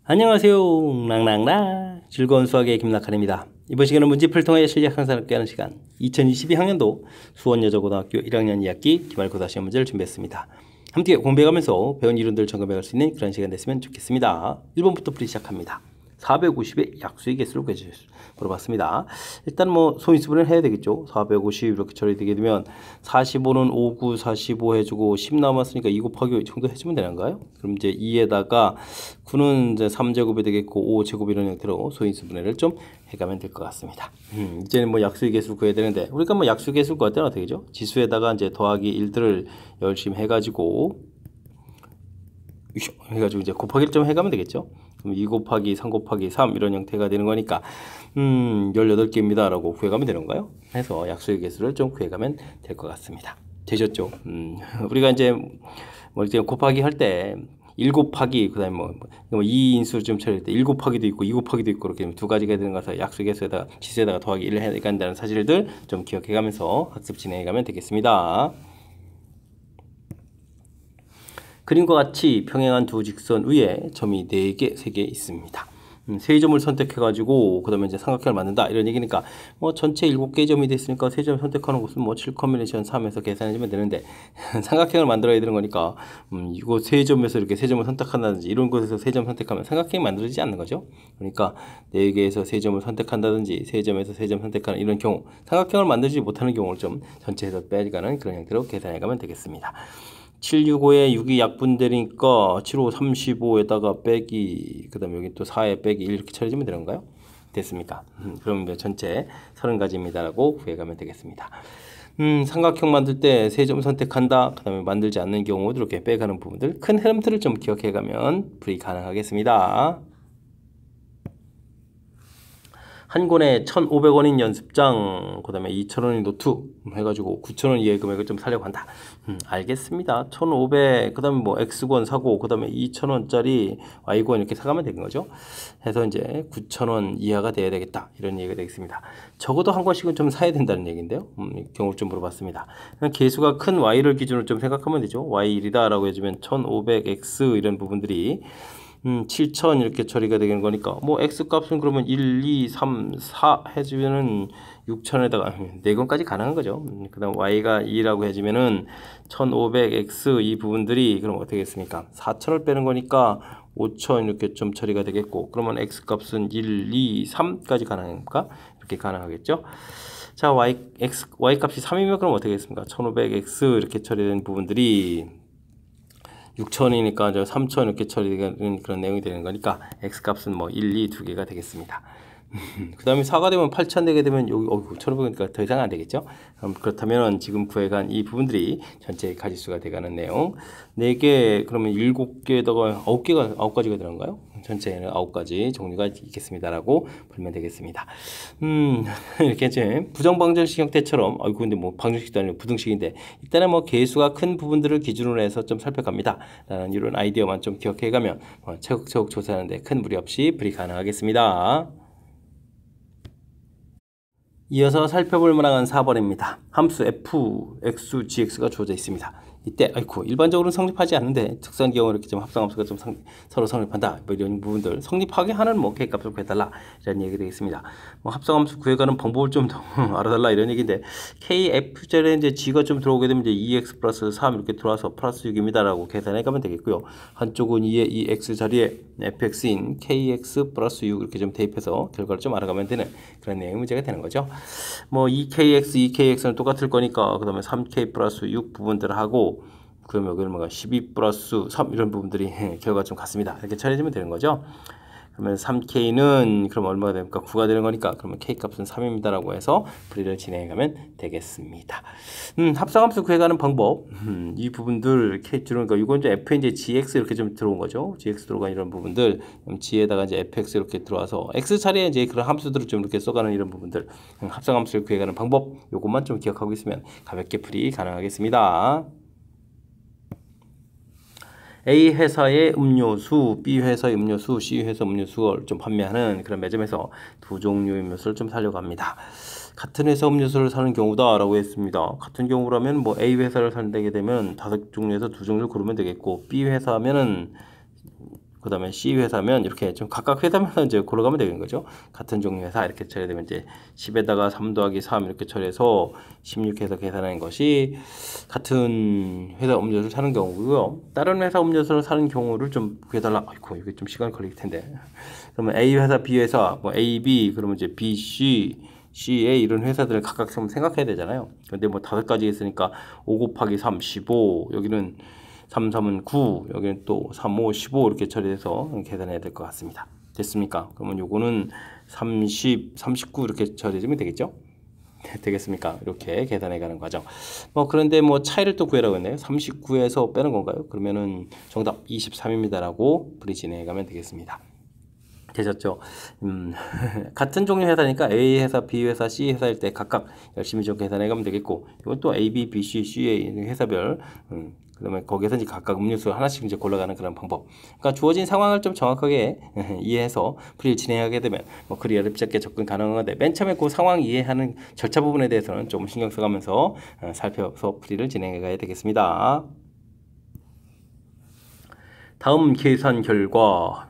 안녕하세요. 랑랑랑 즐거운 수학의 김낙한입니다. 이번 시간은 문제풀을 통해 실력 향상을 함께하는 시간 2022학년도 수원여자고등학교 1학년 2학기 기말고사 시험 문제를 준비했습니다. 함께 공부해가면서 배운 이론들을 점검해갈 수 있는 그런 시간 됐으면 좋겠습니다. 1번부터 풀이 시작합니다. 450의 약수의 개수를 물어봤습니다. 일단 뭐 소인수분해를 해야 되겠죠. 450 이렇게 처리되게 되면 45는 5, 9, 45 해주고 10 남았으니까 2 곱하기 5 정도 해주면 되는가요? 그럼 이제 2에다가 9는 이제 3제곱이 되겠고 5제곱 이런 형태로 소인수분해를 좀 해가면 될 것 같습니다. 이제는 뭐 약수의 개수를 구해야 되는데 우리가 뭐 약수의 개수를 구할 때는 어떻게 되죠? 지수에다가 이제 더하기 1들을 열심히 해가지고 이제 곱하기를 좀 해가면 되겠죠. 그럼 2 곱하기 3 곱하기 3 이런 형태가 되는 거니까 18개입니다 라고 구해가면 되는가요? 해서 약수의 개수를 좀 구해가면 될 것 같습니다. 되셨죠? 우리가 이제 뭐 이제 곱하기 할 때 1 곱하기 그 다음에 뭐 2인수를 좀 처리할 때 1 곱하기도 있고 2 곱하기도 있고 이렇게 두 가지가 되는 거라서 약수의 개수에다가 지수에다가 더하기 1을 해야 된다는 사실들 좀 기억해가면서 학습 진행해가면 되겠습니다. 그림과 같이 평행한 두 직선 위에 점이 4개, 3개 있습니다. 세 점을 선택해가지고 그 다음에 이제 삼각형을 만든다 이런 얘기니까 뭐 전체 7개의 점이 됐으니까 세 점 선택하는 곳은 뭐 7 콤비네이션 3에서 계산해주면 되는데 삼각형을 만들어야 되는 거니까 이거 세 점에서 이렇게 세 점을 선택한다든지 이런 곳에서 세 점 선택하면 삼각형이 만들어지지 않는 거죠. 그러니까 4개에서 세 점을 선택한다든지 세 점에서 세 점 선택하는 이런 경우 삼각형을 만들지 못하는 경우를 좀 전체에서 빼가는 그런 형태로 계산해가면 되겠습니다. 765에 6이 약분되니까 75, 35에다가 빼기 그 다음에 여기 또 4에 빼기 1 이렇게 처리해주면 되는 건가요? 됐습니까? 그럼 전체 30가지입니다 라고 구해가면 되겠습니다. 삼각형 만들 때 세 점 선택한다 그 다음에 만들지 않는 경우 이렇게 빼가는 부분들 큰 흐름틀을 좀 기억해가면 풀이 가능하겠습니다. 한 권에 1,500원인 연습장, 그 다음에 2,000원인 노트 해가지고 9,000원 이하의 금액을 좀 사려고 한다. 알겠습니다. 1,500, 그 다음에 뭐 X권 사고, 그 다음에 2,000원짜리 Y권 이렇게 사가면 되는 거죠. 해서 이제 9,000원 이하가 돼야 되겠다. 이런 얘기가 되겠습니다. 적어도 한 권씩은 좀 사야 된다는 얘기인데요. 경우를 좀 물어봤습니다. 개수가 큰 Y를 기준으로 좀 생각하면 되죠. Y1이다 라고 해주면 1,500X 이런 부분들이 7,000 이렇게 처리가 되는 거니까 뭐 X값은 그러면 1, 2, 3, 4 해주면은 6,000에다가 4건까지 가능한 거죠. 그 다음 Y가 2라고 해주면은 1,500X 이 부분들이 그럼 어떻게 됐습니까? 4,000을 빼는 거니까 5,000 이렇게 좀 처리가 되겠고 그러면 X값은 1, 2, 3까지 가능합니까? 이렇게 가능하겠죠. 자, Y값이 3이면 그럼 어떻게 됐습니까? 1,500X 이렇게 처리된 부분들이 6,000이니까 3,000 이렇게 처리되는 그런 내용이 되는 거니까 X값은 뭐 1, 2, 2개가 되겠습니다. 그 다음에 4가 되면 8,000 되게 되면 여기 1,500이니까 더 이상 안 되겠죠. 그렇다면 지금 구해간 이 부분들이 전체 가지수가 돼가는 내용 4개 그러면 7개에다가 9가지가 되는가요? 전체에는 9가지 종류가 있겠습니다라고 풀면 되겠습니다. 이렇게 이제 부정방정식 형태처럼 근데 뭐 방정식도 아니고 부등식인데 일단은 뭐 개수가 큰 부분들을 기준으로 해서 좀 살펴갑니다. 라는 이런 아이디어만 좀 기억해 가면 차곡차곡 조사하는데 큰 무리 없이 풀이 가능하겠습니다. 이어서 살펴볼 만한 4번입니다. 함수 f, x, gx가 주어져 있습니다. 이때 일반적으로는 성립하지 않는데 특수한 경우 이렇게 좀 합성함수가 좀 서로 성립한다. 뭐 이런 부분들 성립하게 하는 뭐 K값을 구해달라 이런 얘기 되겠습니다. 뭐 합성함수 구해가는 방법을 좀 더 알아달라 이런 얘기인데 KF 자리에 이제 G가 좀 들어오게 되면 이제 2x 플러스 3 이렇게 들어와서 플러스 6입니다라고 계산해 가면 되겠고요. 한쪽은 2의 2x 자리에 fx인 KX 플러스 6 이렇게 좀 대입해서 결과를 좀 알아가면 되는 그런 내용의 문제가 되는 거죠. 뭐 2kx, 2kx는 똑같을 거니까 그 다음에 3k 플러스 6 부분들을 하고 그러면 여기는 뭔가 12 플러스 3 이런 부분들이 결과가 좀 같습니다. 이렇게 처리해주면 되는 거죠. 그러면 3k는 그럼 얼마가 됩니까? 9가 되는 거니까 그러면 k값은 3입니다 라고 해서 풀이를 진행해가면 되겠습니다. 합성함수 구해가는 방법 이 부분들 k줄은 이건 이제 f에 이제 gx 이렇게 좀 들어온 거죠. gx 들어간 이런 부분들 g에다가 이제 fx 이렇게 들어와서 x 차례에 이제 그런 함수들을 좀 이렇게 써가는 이런 부분들 합성함수를 구해가는 방법 요것만 좀 기억하고 있으면 가볍게 풀이 가능하겠습니다. A 회사의 음료수, B 회사의 음료수, C 회사 음료수를 좀 판매하는 그런 매점에서 두 종류의 음료수를 좀 사려고 합니다. 같은 회사 음료수를 사는 경우다 라고 했습니다. 같은 경우라면 뭐 A 회사를 산다게 되면 5종류에서 2종류를 고르면 되겠고 B 회사 하면은 그 다음에 C 회사면 이렇게 좀 각각 회사마다 이제 골라가면 되는 거죠. 같은 종류 회사 이렇게 처리되면 이제 10에다가 3 더하기 3 이렇게 처리해서 16해서 계산하는 것이 같은 회사 음료수를 사는 경우고요. 다른 회사 음료수를 사는 경우를 좀 구해달라. 아이고, 이게 좀 시간 걸릴 텐데. 그러면 A 회사, B 회사, 뭐 A, B, 그러면 이제 B, C, CA 이런 회사들을 각각 좀 생각해야 되잖아요. 근데 뭐 5가지 있으니까 5 곱하기 3, 15, 여기는 3, 3은 9, 여기는 또 3, 5, 15 이렇게 처리해서 계산해야 될 것 같습니다. 됐습니까? 그러면 요거는 30, 39 이렇게 처리해주면 되겠죠? 되겠습니까? 이렇게 계산해 가는 과정. 뭐 그런데 뭐 차이를 또 구해라고 했네요. 39에서 빼는 건가요? 그러면은 정답 23입니다라고 풀이 진행해 가면 되겠습니다. 되셨죠? 같은 종류 회사니까 A 회사, B 회사, C 회사일 때 각각 열심히 좀 계산해 가면 되겠고, 이건 또 A, B, B, C, CA 회사별, 그다음에 거기에서 이제 각각 음료수 하나씩 이제 골라가는 그런 방법. 그러니까 주어진 상황을 좀 정확하게 이해해서 풀이를 진행하게 되면 뭐 그리 어렵지 않게 접근 가능한 건데, 맨 처음에 그 상황 이해하는 절차 부분에 대해서는 좀 신경 써가면서 살펴서 풀이를 진행해 가야 되겠습니다. 다음 계산 결과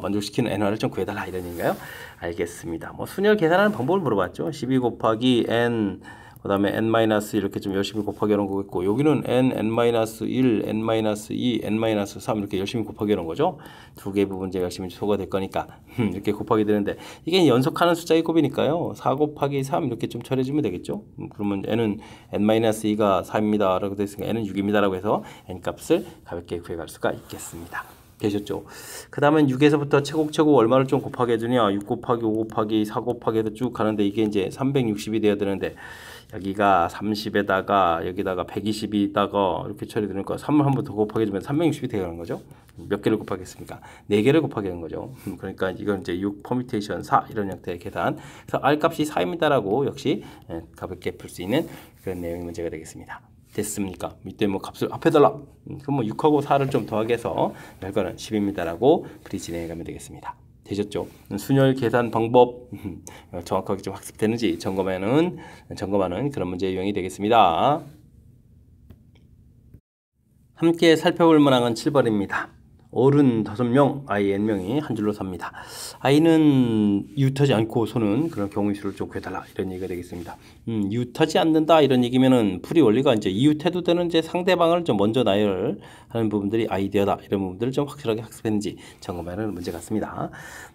만족시키는 n화를 좀 구해달라 이런 얘기인가요? 알겠습니다. 뭐 순열 계산하는 방법을 물어봤죠. 12 곱하기 n, 그 다음에 n 마이너스 이렇게 좀 열심히 곱하기 하는 거겠고, 여기는 n, n-1, n-2, n-3 이렇게 열심히 곱하기 하는 거죠. 두 개의 부분 제가 열심히 소가 될 거니까 이렇게 곱하기 되는데, 이게 연속하는 숫자의 곱이니까요. 4 곱하기 3 이렇게 좀 처리해주면 되겠죠. 그러면 n은 n-2가 4입니다 라고 되어 있으니까 n은 6입니다 라고 해서 n 값을 가볍게 구해갈 수가 있겠습니다. 되셨죠? 그 다음엔 6에서부터 최곡 얼마를 좀 곱하게 해주냐. 6 곱하기 5 곱하기 4 곱하기 해서 쭉 가는데, 이게 이제 360이 돼야 되는데, 여기가 30에다가 여기다가 120이다가 이렇게 처리되니까 3을 한 번 더 곱하게 해주면 360이 되는 거죠. 몇 개를 곱하겠습니까? 4개를 곱하게 하는 거죠. 그러니까 이건 이제 6 퍼뮤테이션 4 이런 형태의 계산. 그래서 R 값이 4입니다라고 역시 가볍게 풀 수 있는 그런 내용의 문제가 되겠습니다. 됐습니까? 밑에 뭐 값을 합해달라. 그럼 뭐 6하고 4를 좀 더하게 해서 결과는 10입니다라고 풀이 진행해 가면 되겠습니다. 되셨죠? 순열 계산 방법 정확하게 좀 학습되는지 점검하는 그런 문제 유형이 되겠습니다. 함께 살펴볼 문항은 7번입니다. 어른 5명, 아이 n명이 한 줄로 삽니다. 아이는 이웃하지 않고서는 그런 경우의 수를 좀 구해달라 이런 얘기가 되겠습니다. 이웃하지 않는다 이런 얘기면은 풀이 원리가 이제 이웃해도 되는 이제 상대방을 좀 먼저 나열하는 부분들이 아이디어다 이런 부분들을 좀 확실하게 학습했는지 점검하는 문제 같습니다.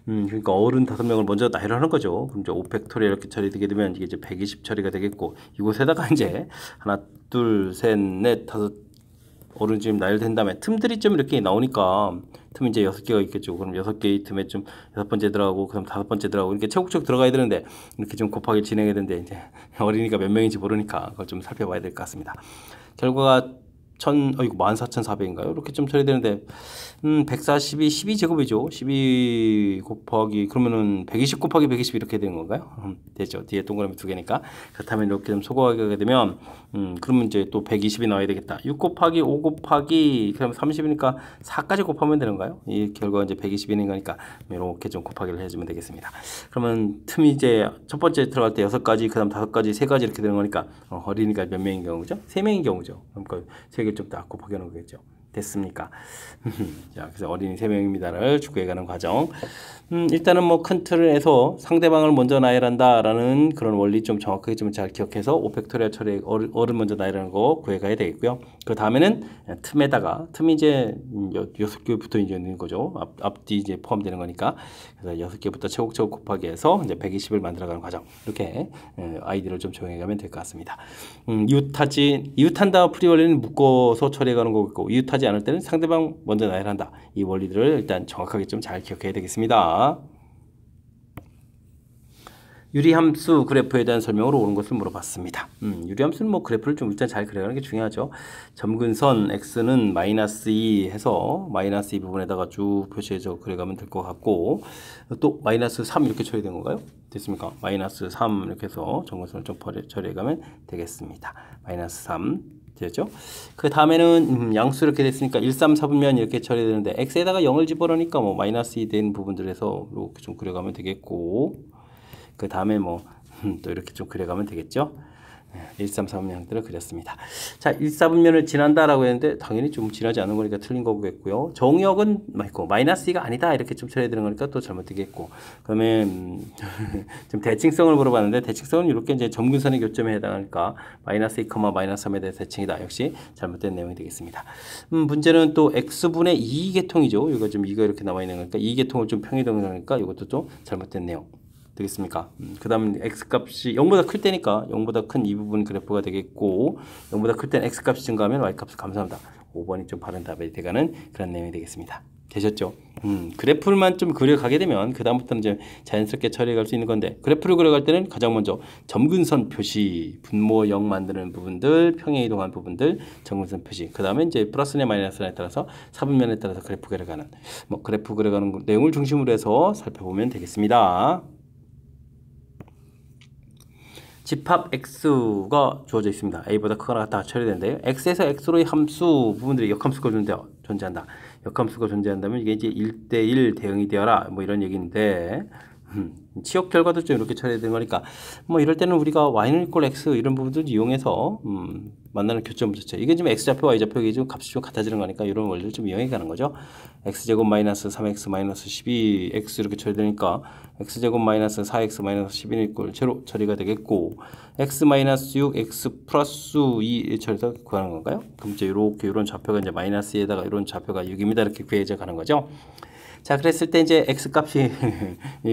그러니까 어른 5명을 먼저 나열하는 거죠. 그럼 이제 5팩토리얼 이렇게 처리되게 되면 이게 이제 120 처리가 되겠고, 이곳에다가 이제 하나, 둘, 셋, 넷, 다섯 어른 지금 나열된 다음에 틈들이 좀 이렇게 나오니까 틈이 이제 6개가 있겠죠. 그럼 6개의 틈에 좀 6번째 들어가고 그다음 5번째 들어가고 이렇게 차곡차곡 들어가야 되는데, 이렇게 좀 곱하기 진행해야 되는데 이제 어린이가 몇 명인지 모르니까 그걸 좀 살펴봐야 될 것 같습니다. 결과가 14,400인가요? 이렇게 좀 처리되는데 140이 12제곱이죠. 12 곱하기 그러면은 120 곱하기 120 이렇게 되는 건가요? 되죠. 뒤에 동그라미 2개니까. 그렇다면 이렇게 좀 소거하게 되면 그러면 이제 또 120이 나와야 되겠다. 6 곱하기 5 곱하기 그럼 30이니까 4까지 곱하면 되는가요? 이 결과가 이제 120이는 거니까 이렇게 좀 곱하기를 해주면 되겠습니다. 그러면 틈이 이제 첫 번째 들어갈 때 6가지, 그다음 5가지, 3가지 이렇게 되는 거니까 어린이가 몇 명인 경우죠? 3명인 경우죠. 그러니까 3개를 좀 딱 곱하기 하는 거겠죠. 됐습니까? 자, 그래서 어린이 3명입니다를 추구해가는 과정. 일단은 뭐 큰 틀에서 상대방을 먼저 나열한다라는 그런 원리 좀 정확하게 좀 잘 기억해서 5팩토리얼 처리 어른 먼저 나열하는 거 구해가야 되겠고요. 그 다음에는 틈에다가 틈이 이제 6개 붙어 있는 거죠. 앞뒤 이제 포함되는 거니까. 그래서 6개부터 차곡차곡 곱하기 해서 이제 120을 만들어가는 과정. 이렇게 아이디를 좀 정해가면 될 것 같습니다. 이웃한다 풀이 원리는 묶어서 처리해가는 거고, 이웃하지 않을 때는 상대방 먼저 나열한다. 이 원리들을 일단 정확하게 좀 잘 기억해야 되겠습니다. 유리함수 그래프에 대한 설명으로 옳은 것을 물어봤습니다. 유리함수는 뭐 그래프를 좀 일단 잘 그려가는 게 중요하죠. 점근선 x는 -2 해서 -2 부분에다가 쭉 표시해서 그려가면 될 것 같고, 또 -3 이렇게 처리된 건가요? 됐습니까? -3 이렇게 해서 점근선을 좀 처리해가면 되겠습니다. -3 되죠? 그 다음에는 양수 이렇게 됐으니까 1, 3, 4분면 이렇게 처리되는데 x에다가 0을 집어넣으니까 뭐 -2 된 부분들에서 이렇게 좀 그려가면 되겠고, 그 다음에 뭐 또 이렇게 좀 그려가면 되겠죠. 1, 3, 4분면 형태를 그렸습니다. 자, 1, 4분면을 지난다라고 했는데 당연히 좀 지나지 않은 거니까 틀린 거겠고요. 정역은 맞고 마이너스 2가 아니다 이렇게 좀 처리해야 되는 거니까 또 잘못되겠고, 그러면 좀 대칭성을 물어봤는데 대칭성은 이렇게 이제 점근선의 교점에 해당하니까 마이너스 2, 마이너스 3에 대해서 대칭이다. 역시 잘못된 내용이 되겠습니다. 문제는 또 x분의 2계통이죠. 이거 좀 이거 이렇게 나와 있는 거니까 2계통을 좀 평이동하니까 이것도 좀 잘못된 내용 되겠습니까? 그 다음 x값이 0보다 클 때니까 0보다 큰 이 부분 그래프가 되겠고, 0보다 클 때는 x값이 증가하면 y값을 감소합니다. 5번이 좀 바른 답이 돼가는 그런 내용이 되겠습니다. 되셨죠? 그래프만 좀 그려가게 되면 그 다음부터는 이제 자연스럽게 처리해갈 수 있는 건데, 그래프를 그려갈 때는 가장 먼저 점근선 표시, 분모 0 만드는 부분들, 평행 이동한 부분들, 점근선 표시, 그 다음에 이제 플러스네 마이너스에 따라서 사분면에 따라서 그래프 그려가는, 그래프 그려가는 내용을 중심으로 해서 살펴보면 되겠습니다. 집합 x가 주어져 있습니다. a보다 크거나 같다 처리되는데요. x에서 x로의 함수 부분들이 역함수가 존재한다. 역함수가 존재한다면 이게 이제 1대1 대응이 되어라 뭐 이런 얘기인데, 치역 결과도 좀 이렇게 처리되는 거니까 뭐 이럴 때는 우리가 y는 이꼴 x 이런 부분들 이용해서 만나는 교점 자체, 이게 지금 x좌표 y좌표가 좀 값이 좀 같아지는 거니까 이런 원리를 좀 이용해 가는 거죠. x제곱 마이너스 3x 마이너스 12 x 이렇게 처리되니까 x제곱 마이너스 4x 마이너스 12는 이꼴 제로 처리가 되겠고, x 마이너스 6 x 플러스 2 처리해서 구하는 건가요? 그럼 이제 이렇게 이런 좌표가 이제 마이너스 에다가 이런 좌표가 6입니다 이렇게 구해져 가는 거죠. 자, 그랬을 때 이제 x값이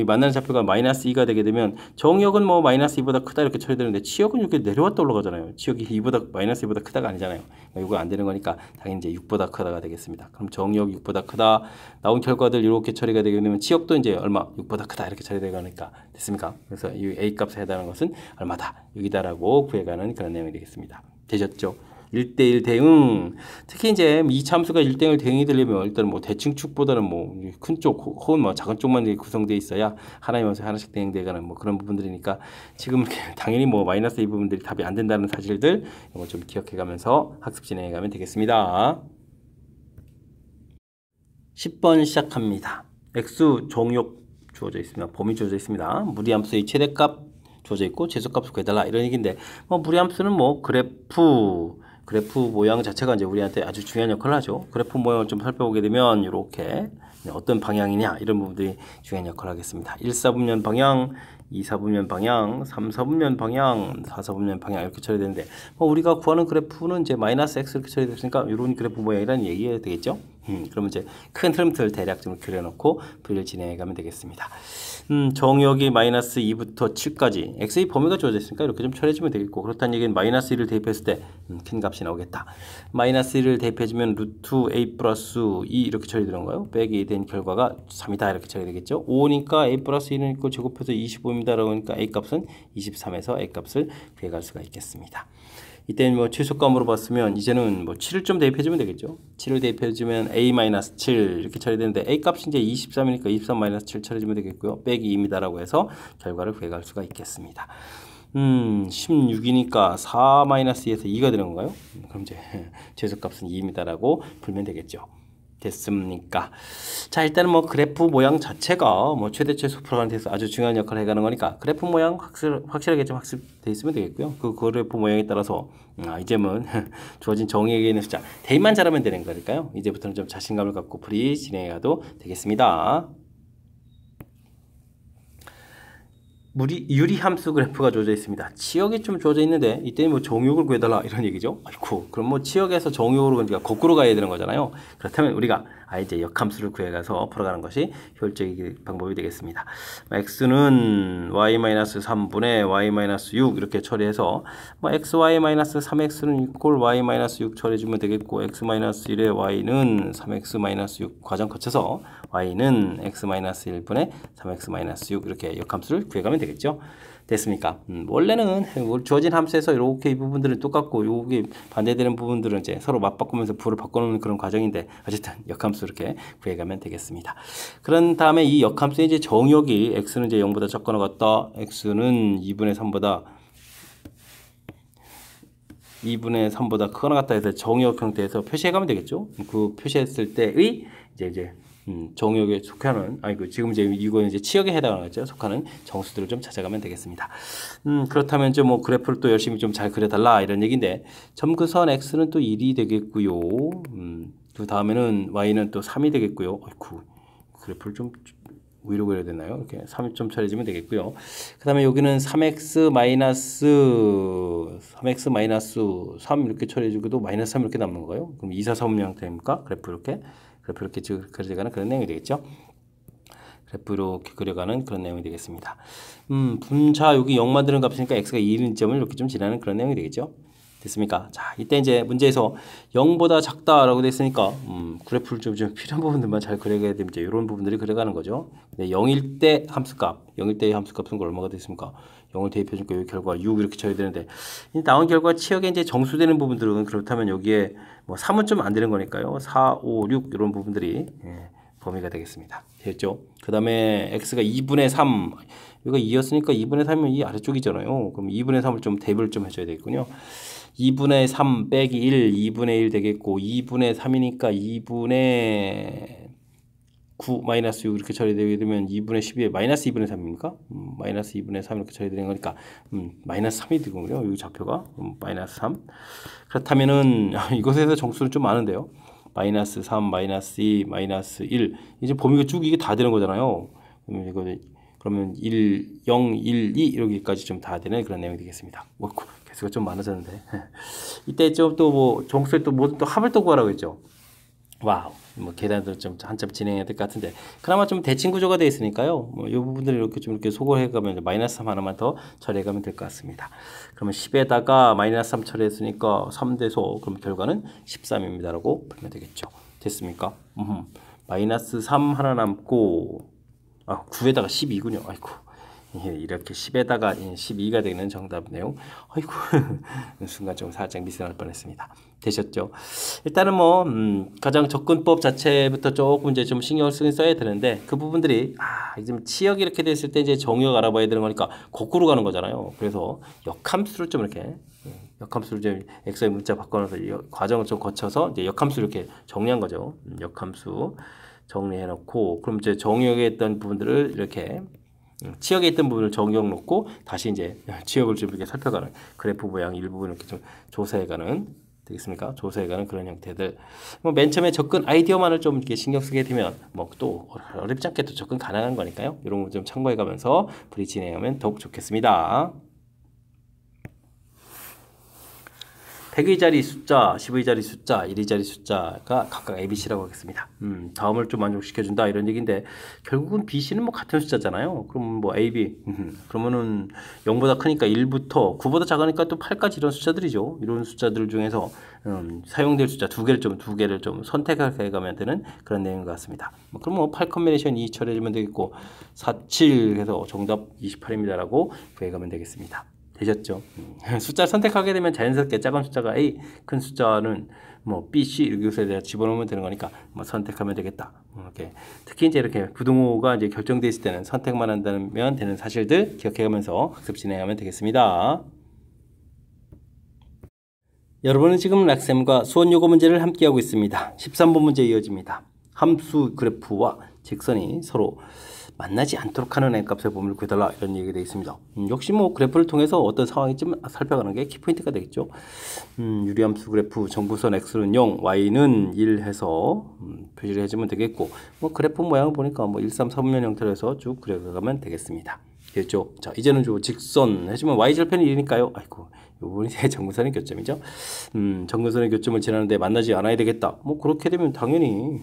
만나는 좌표가 마이너스 2가 되게 되면 정역은 뭐 마이너스 2보다 크다 이렇게 처리되는데 치역은 이렇게 내려왔다 올라가잖아요. 치역이 2보다 마이너스 2보다 크다가 아니잖아요. 이거 안 되는 거니까 당연히 이제 6보다 크다가 되겠습니다. 그럼 정역 6보다 크다 나온 결과들 이렇게 처리가 되게 되면 치역도 이제 얼마 6보다 크다 이렇게 처리되니까 됐습니까? 그래서 이 a 값에 해당하는 것은 얼마다 6이다라고 구해가는 그런 내용이 되겠습니다. 되셨죠? 1대1 대응, 특히 이제 이 참수가 1대1 대응이 되려면 일단 뭐 대칭축보다는 뭐 큰 쪽 혹은 뭐 작은 쪽만 구성되어 있어야 하나이면서 하나씩 대응되가는 뭐 그런 부분들이니까 지금 당연히 뭐 마이너스 이 부분들이 답이 안 된다는 사실들 이거 좀 기억해가면서 학습 진행해가면 되겠습니다. 10번 시작합니다. x 종역 주어져 있습니다. 범위 주어져 있습니다. 무리함수의 최대값 주어져 있고 최소값을 구해달라 이런 얘기인데, 무리함수는 뭐 그래프 모양 자체가 이제 우리한테 아주 중요한 역할을 하죠. 그래프 모양을 좀 살펴보게 되면 이렇게 어떤 방향이냐 이런 부분들이 중요한 역할을 하겠습니다. 1, 4분면 방향, 2, 4분면 방향, 3, 4분면 방향, 4, 4분면 방향 이렇게 처리되는데, 우리가 구하는 그래프는 이제 마이너스 x 이렇게 처리됐으니까 이런 그래프 모양이라는 얘기가 되겠죠. 그러면 이제 큰 틀을 대략 좀 그려놓고 분리를 진행해 가면 되겠습니다. 정역이 마이너스 2부터 7까지 x의 범위가 주어져 있으니까 이렇게 좀 처리해주면 되겠고, 그렇다는 얘기는 마이너스 1을 대입했을 때 큰 값이 나오겠다. 마이너스 1을 대입해주면 루트 a 플러스 2 이렇게 처리되는 거예요. 빼기 된 결과가 3이다 이렇게 처리되겠죠. 5니까 a 플러스 1은 있고 제곱해서 25입니다 라고 하니까 a 값은 23에서 a 값을 구해갈 수가 있겠습니다. 이때는 뭐 최소값 물어봤으면 이제는 뭐 7을 좀 대입해주면 되겠죠. 7을 대입해주면 a-7 이렇게 처리되는데 a 값이 이제 23이니까 23-7 처리해주면 되겠고요. 빼기 2입니다라고 해서 결과를 구해갈 수가 있겠습니다. 16이니까 4-2에서 2가 되는 건가요? 그럼 이제 최소값은 2입니다라고 풀면 되겠죠. 됐습니까? 자, 일단은 뭐 그래프 모양 자체가 뭐 최대 최소 풀어가는 데서 아주 중요한 역할을 해가는 거니까 그래프 모양 확실하게 좀 학습돼 있으면 되겠고요. 그 그래프 모양에 따라서 이제는 주어진 정의에 있는 숫자 대입만 잘하면 되는 거니까요. 이제부터는 좀 자신감을 갖고 풀이 진행해가도 되겠습니다. 유리함수 그래프가 주어져 있습니다. 치역이 좀 주어져 있는데 이때 뭐 정역을 구해달라 이런 얘기죠. 아이고, 그럼 뭐 치역에서 정역으로 그러니까 거꾸로 가야 되는 거잖아요. 그렇다면 우리가 이제 역함수를 구해가서 풀어가는 것이 효율적인 방법이 되겠습니다. x는 y-3분의 y-6 이렇게 처리해서 뭐 xy-3x는 이꼴 y-6 처리해주면 되겠고, x-1의 y는 3x-6 과정 거쳐서 y는 x-1분의 3x-6 이렇게 역함수를 구해가면 되겠죠. 됐습니까? 원래는 주어진 함수에서 이렇게 이 부분들은 똑같고 여기 반대되는 부분들은 이제 서로 맞바꾸면서 부를 바꿔놓는 그런 과정인데, 어쨌든 역함수 이렇게 구해가면 되겠습니다. 그런 다음에 이 역함수의 이제 정역이 x는 이제 0보다 작거나 같다, x는 2분의 3보다 크거나 같다 해서 정역 형태에서 표시해가면 되겠죠. 그 표시했을 때의 이제 정역에 속하는 지금 이제 이거는 이제 치역에 해당하죠. 속하는 정수들을 좀 찾아가면 되겠습니다. 그렇다면 이제 뭐 그래프를 또 열심히 좀 잘 그려달라 이런 얘기인데 점근선 x는 또 1이 되겠고요. 그 다음에는 y는 또 3이 되겠고요. 아이쿠 그래프를 좀 위로 그려야 되나요? 이렇게 3이 좀 처리해주면 되겠고요. 그 다음에 여기는 3x 마이너스 3 이렇게 처리해주고도 마이너스 3 이렇게 남는 거예요. 그럼 2, 4, 3 형태입니까? 그래프 이렇게 그려가는 그런 내용이 되겠죠. 그래프 이렇게 그려가는 그런 내용이 되겠습니다. 분자 여기 0 만드는 값이니까 x가 2인 점을 이렇게 좀 지나는 그런 내용이 되겠죠. 됐습니까? 자, 이때 이제 문제에서 0보다 작다라고 돼 있으니까 그래프를 좀 필요한 부분들만 잘 그려가야 되면 이제 이런 부분들이 그려가는 거죠. 근데 0일 때 함수값, 0일 때의 함수값은 얼마가 됐습니까? 0을 대입해주니까 여기 결과 6 이렇게 쳐야 되는데 나온 결과 치역에 이제 정수되는 부분들은 그렇다면 여기에 뭐 3은 좀 안 되는 거니까요. 4, 5, 6 이런 부분들이 범위가 되겠습니다. 됐죠? 그 다음에 x가 2분의 3 여기가 2였으니까 2분의 3이면 이 아래쪽이잖아요. 그럼 2분의 3을 좀 대입을 좀 해줘야 되겠군요. 2분의 3 빼기 1, 2분의 1 되겠고 2분의 3이니까 2분의 9 마이너스 6 이렇게 처리되게 되면 2분의 12에 마이너스 2분의 3입니까? 마이너스 2분의 3 이렇게 처리되는 거니까 마이너스 3이 되군요. 여기 좌표가 마이너스 3 그렇다면은 이것에서 정수는 좀 많은데요. 마이너스 3, 마이너스 2, 마이너스 1 이제 범위가 쭉 이게 다 되는 거잖아요. 그러면 1, 0, 1, 2 이렇게까지 좀 다 되는 그런 내용이 되겠습니다. 개수가 좀 많아졌는데 이때 좀 또 뭐 정수에 또 모든 또 합을 또 구하라고 했죠. 와우, 뭐 계단도 좀 한참 진행해야 될 것 같은데 그나마 좀 대칭 구조가 되어 있으니까요. 뭐 이 부분들을 이렇게 좀 이렇게 소거해가면 마이너스 3 하나만 더 처리해가면 될 것 같습니다. 그러면 10에다가 마이너스 3 처리했으니까 3대소 그럼 결과는 13입니다라고 보면 되겠죠. 됐습니까? 마이너스 3 하나 남고 9에다가 12군요. 아이고. 이렇게 10에다가 12가 되는 정답 내용. 아이고 순간 좀 살짝 미스날 뻔했습니다. 되셨죠? 일단은 뭐 가장 접근법 자체부터 조금 이제 좀 신경을 써야 되는데 그 부분들이 지금 치역이 이렇게 됐을 때 이제 정역 알아봐야 되는 거니까 거꾸로 가는 거잖아요. 그래서 역함수를 좀 이렇게 역함수를 좀 x의 문자 바꿔놔서 과정을 좀 거쳐서 이제 역함수 이렇게 정리한 거죠. 역함수 정리해 놓고 그럼 이제 정역에 있던 부분들을 이렇게 치역에 있던 부분을 정역 놓고 다시 이제 치역을 좀 이렇게 살펴가는 그래프 모양 일부분을 이렇게 좀 조사해가는 되겠습니까? 조사해가는 그런 형태들. 뭐 맨 처음에 접근 아이디어만을 좀 이렇게 신경 쓰게 되면 뭐 또 어렵지 않게 또 접근 가능한 거니까요. 이런 거 좀 참고해가면서 풀이 진행하면 더욱 좋겠습니다. 100의 자리 숫자, 10의 자리 숫자, 1의 자리 숫자가 각각 ABC라고 하겠습니다. 다음을 좀 만족시켜준다 이런 얘기인데 결국은 BC는 뭐 같은 숫자잖아요. 그럼 뭐 AB 그러면은 0보다 크니까 1부터 9보다 작으니까 또 8까지 이런 숫자들이죠. 이런 숫자들 중에서 사용될 숫자 두 개를 좀 선택해 가면 되는 그런 내용인 것 같습니다. 그럼 뭐 8 컨비네이션 2 처리해주면 되겠고 4, 7 해서 정답 28입니다라고 구해가면 되겠습니다. 되셨죠? 숫자를 선택하게 되면 자연스럽게 작은 숫자가 A, 큰 숫자는 뭐 B, C 이렇게 대해 집어넣으면 되는 거니까 뭐 선택하면 되겠다. 이렇게 특히 이제 이렇게 부등호가 이제 결정돼 있을 때는 선택만 한다면 되는 사실들 기억해가면서 학습 진행하면 되겠습니다. 여러분은 지금 락쌤과 수원 요거 문제를 함께 하고 있습니다. 13번 문제 이어집니다. 함수 그래프와 직선이 서로 만나지 않도록 하는 n값의 범위를 구해달라 이런 얘기가 되어 있습니다. 역시 뭐 그래프를 통해서 어떤 상황이 좀 살펴가는 게 키포인트가 되겠죠. 유리함수 그래프 정부선 x는 0, y는 1 해서 표시를 해주면 되겠고 뭐 그래프 모양을 보니까 뭐 1, 3, 4분면 형태로 해서 쭉 그려가면 되겠습니다. 됐죠? 자 이제는 직선 해주면 y절편이 1이니까요. 아이고 이 부분이 정근선의 교점이죠. 정근선의 교점을 지나는데 만나지 않아야 되겠다. 뭐 그렇게 되면 당연히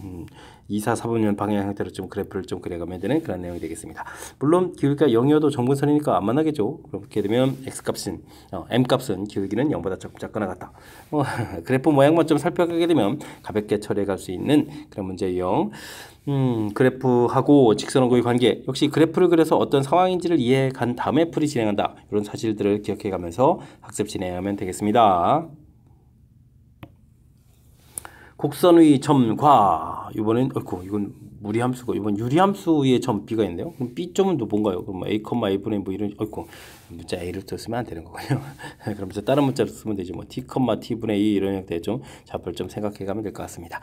2, 4, 4분면 방향 형태로 좀 그래프를 좀 그려가면 되는 그런 내용이 되겠습니다. 물론 기울기가 0이어도 정근선이니까 안 만나겠죠. 그렇게 되면 x값은 m값은 기울기는 0보다 조금 작거나 같다. 그래프 모양만 좀 살펴가게 되면 가볍게 처리해 갈 수 있는 그런 문제예요. 그래프하고 직선하고의 관계 역시 그래프를 그려서 어떤 상황인지를 이해해 간 다음에 풀이 진행한다. 이런 사실들을 기억해 가면서 학습 진행하면 되겠습니다. 곡선 위 점과 이번엔 어이구 이건 무리함수고 이번 유리함수의 점 b가 있는데요. 그럼 b점은 또 뭔가요? 그럼 a, a분의 뭐 이런 어이구 문자 a를 또 쓰면 안 되는 거군요. 그럼 이제 다른 문자로 쓰면 되지 뭐 t, t분의 2 이런 형태의 좀 좌표를 좀 생각해 가면 될 것 같습니다.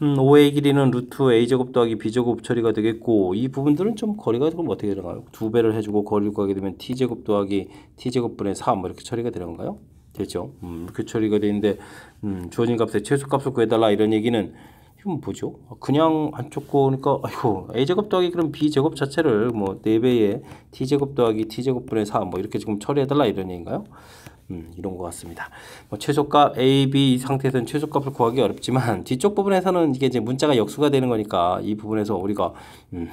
5의 길이는 루트 a제곱 더하기 b제곱 처리가 되겠고 이 부분들은 좀 거리가 그럼 어떻게 되나요? 2배를 해주고 거리를 구하게 되면 t제곱 더하기 t제곱분의 4 뭐 이렇게 처리가 되는 건가요? 됐죠. 이렇게 처리가 되는데 주어진 값의 최소값을 구해달라 이런 얘기는 이건 뭐죠? 그냥 안쪽 거니까 아이고 a제곱 더하기 그럼 b제곱 자체를 뭐 4배의 t제곱 더하기 t제곱분의 4 뭐 이렇게 지금 처리해달라 이런 얘기인가요? 이런 것 같습니다. 뭐 최소값 a, b 상태에서는 최소값을 구하기 어렵지만 뒤쪽 부분에서는 이게 이제 문자가 역수가 되는 거니까 이 부분에서 우리가